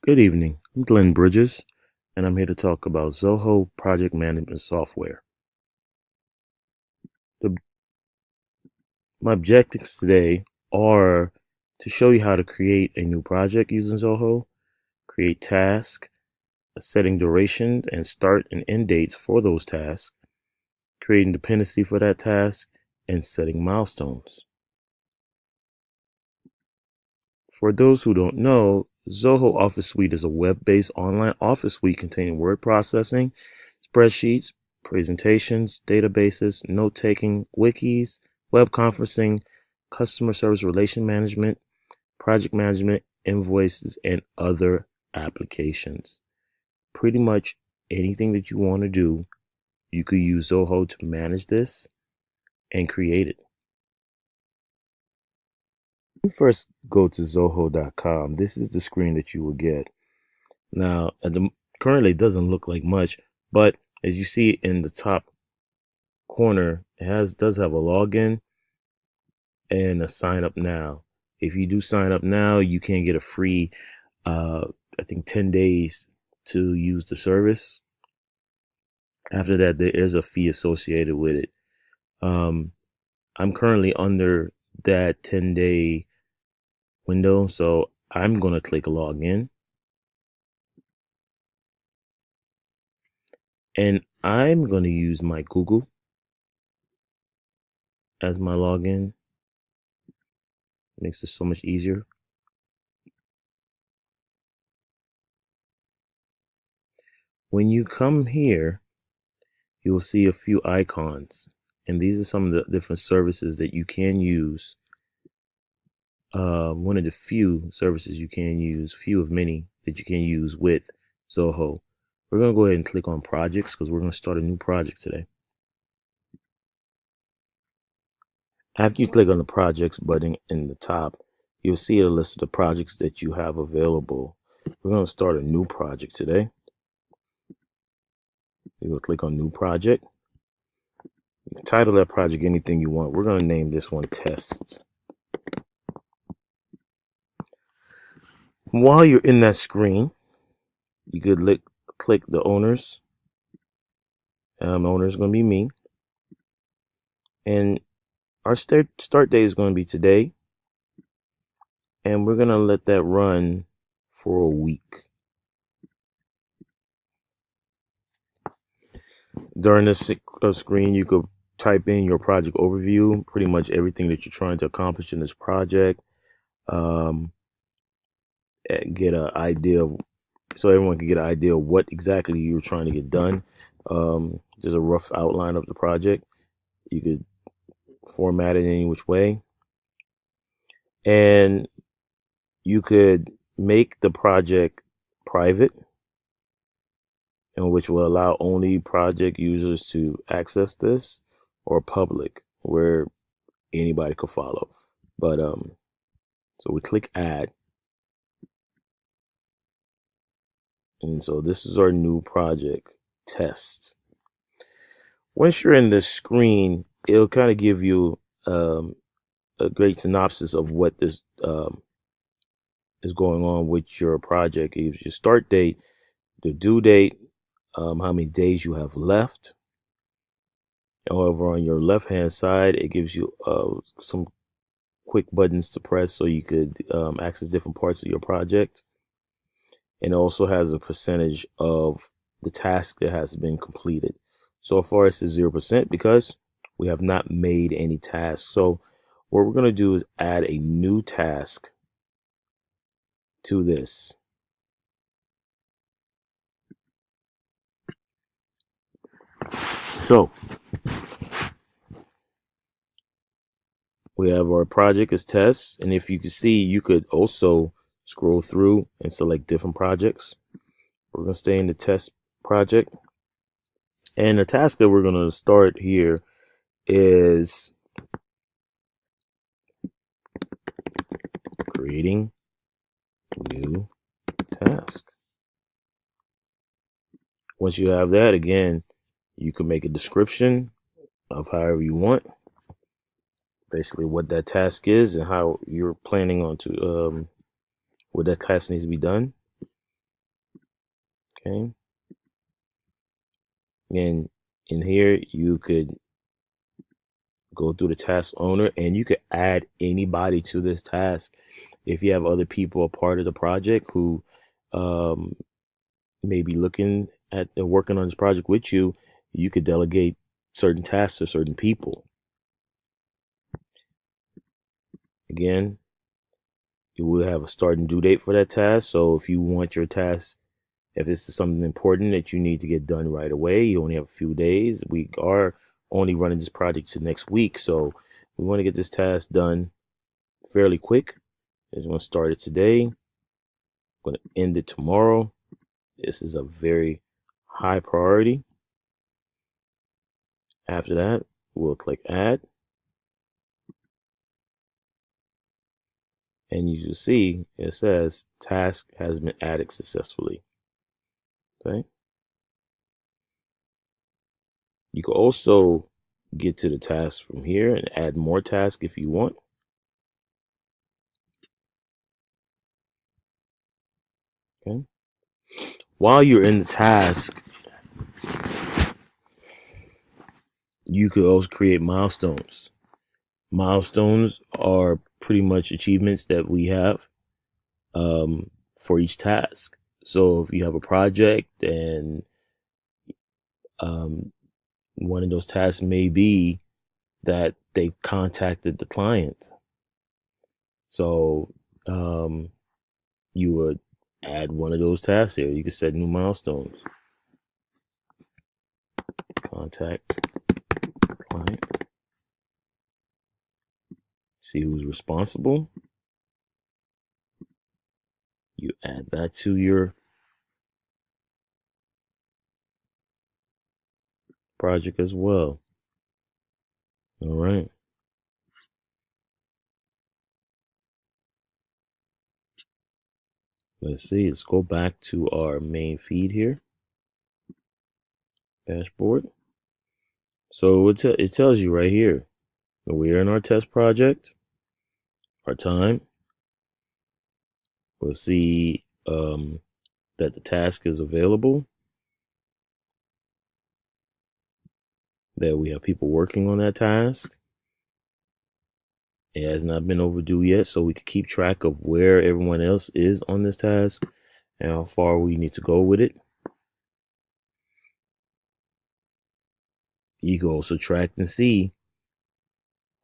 Good evening. I'm Glenn Bridges, and I'm here to talk about Zoho project management software. The, my objectives today are to show you how to create a new project using Zoho, create tasks, setting durations and start and end dates for those tasks, creating dependency for that task, and setting milestones. For those who don't know, Zoho Office Suite is a web-based online office suite containing word processing, spreadsheets, presentations, databases, note-taking, wikis, web conferencing, customer service relation management, project management, invoices, and other applications. Pretty much anything that you want to do, you could use Zoho to manage this and create it. When you first go to Zoho.com, this is the screen that you will get. Now, currently it doesn't look like much, but as you see in the top corner, does have a login and a sign up now. If you do sign up now, you can get a free, I think 10 days to use the service. After that, there is a fee associated with it. I'm currently under that 10-day window, so I'm going to click login. And I'm going to use my Google as my login. Makes this so much easier. When you come here, you will see a few icons, and these are some of the different services that you can use. One of the few services you can use, few of many that you can use with Zoho. We're going to go ahead and click on projects because we're going to start a new project today. After you click on the projects button in the top, you'll see a list of the projects that you have available. We're going to start a new project today. You will click on new project. You can title that project anything you want. We're going to name this one tests. While you're in that screen, you could click the owners. The owner is going to be me. And our start date is going to be today. And we're going to let that run for a week. During this screen, you could type in your project overview, pretty much everything that you're trying to accomplish in this project. Get an idea of, so everyone can get an idea of what exactly you're trying to get done. There's a rough outline of the project. You could format it any which way. And you could make the project private, and which will allow only project users to access this, or public, where anybody could follow. But so we click add. And so this is our new project test. Once you're in this screen, it'll kind of give you a great synopsis of what this is going on with your project. It gives your start date, the due date, how many days you have left. However, on your left hand side, it gives you some quick buttons to press so you could access different parts of your project. And it also has a percentage of the task that has been completed. So far, it's 0% because we have not made any tasks. So what we're going to do is add a new task to this. So we have our project as tests. And if you can see, you could also scroll through and select different projects. We're going to stay in the test project. And the task that we're going to start here is creating new task. Once you have that, again, you can make a description of however you want, basically what that task is and how you're planning on to what that task needs to be done. Okay. And in here, you could go through the task owner and you could add anybody to this task. If you have other people a part of the project who um, may be looking at working on this project with you, you could delegate certain tasks to certain people. Again, you will have a start and due date for that task. So if you want your task, if this is something important that you need to get done right away, you only have a few days. We are only running this project to next week. So we want to get this task done fairly quick. I'm going to start it today. I'm going to end it tomorrow. This is a very high priority. After that, we'll click add. And you will see it says task has been added successfully. Okay. You can also get to the task from here and add more tasks if you want. Okay. While you're in the task, you could also create milestones. Milestones are pretty much achievements that we have for each task. So if you have a project and um, one of those tasks may be that they contacted the client. So you would add one of those tasks here. You can set new milestones. Contact client. See who's responsible. You add that to your project as well. All right. Let's see. Let's go back to our main feed here. Dashboard. So it tells you right here. We're in our test project. Our time. We'll see that the task is available. That we have people working on that task. It has not been overdue yet, so we can keep track of where everyone else is on this task and how far we need to go with it. You can also track and see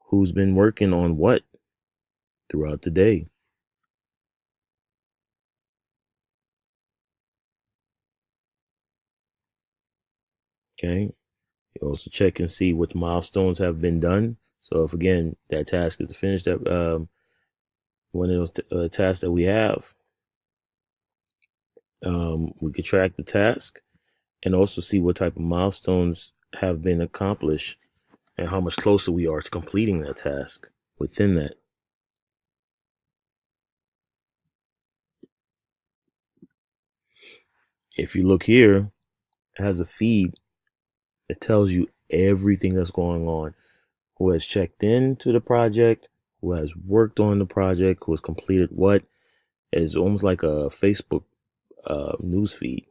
who's been working on what throughout the day. Okay. You also check and see which milestones have been done. So if again that task is to finish that one of those tasks that we have, we could track the task and also see what type of milestones have been accomplished and how much closer we are to completing that task within that. If you look here, it has a feed that tells you everything that's going on, who has checked into the project, who has worked on the project, who has completed what. It's almost like a Facebook news feed.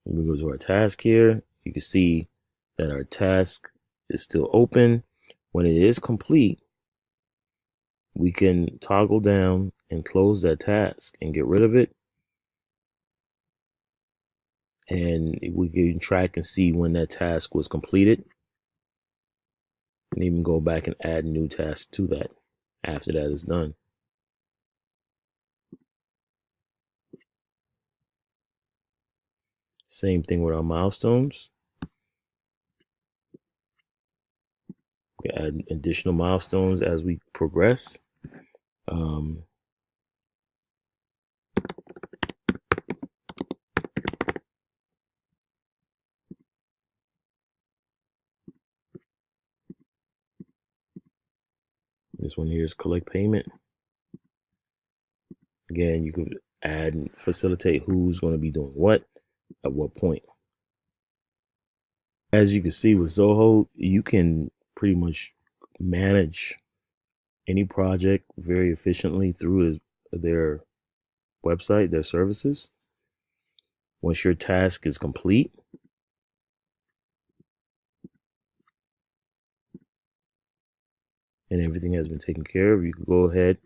When we go to our task here, you can see that our task is still open. When it is complete, we can toggle down and close that task and get rid of it. And we can track and see when that task was completed. And even go back and add new tasks to that after that is done. Same thing with our milestones. We can add additional milestones as we progress. This one here is collect payment. Again, you could add and facilitate who's going to be doing what at what point. As you can see with Zoho, you can pretty much manage any project very efficiently through their website, their services. Once your task is complete and everything has been taken care of, you can go ahead,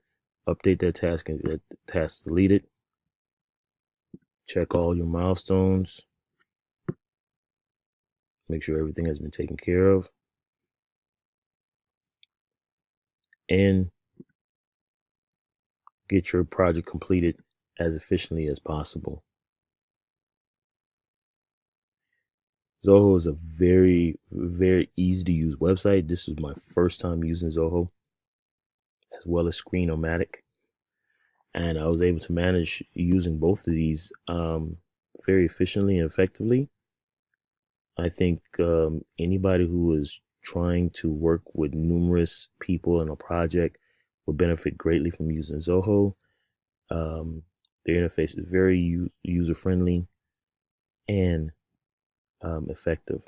update that task and get the task deleted. Check all your milestones. Make sure everything has been taken care of. And get your project completed as efficiently as possible. Zoho is a very, very easy to use website. This is my first time using Zoho as well as Screenomatic. And I was able to manage using both of these very efficiently and effectively. I think anybody who is trying to work with numerous people in a project would benefit greatly from using Zoho. Um, their interface is very user friendly and effective.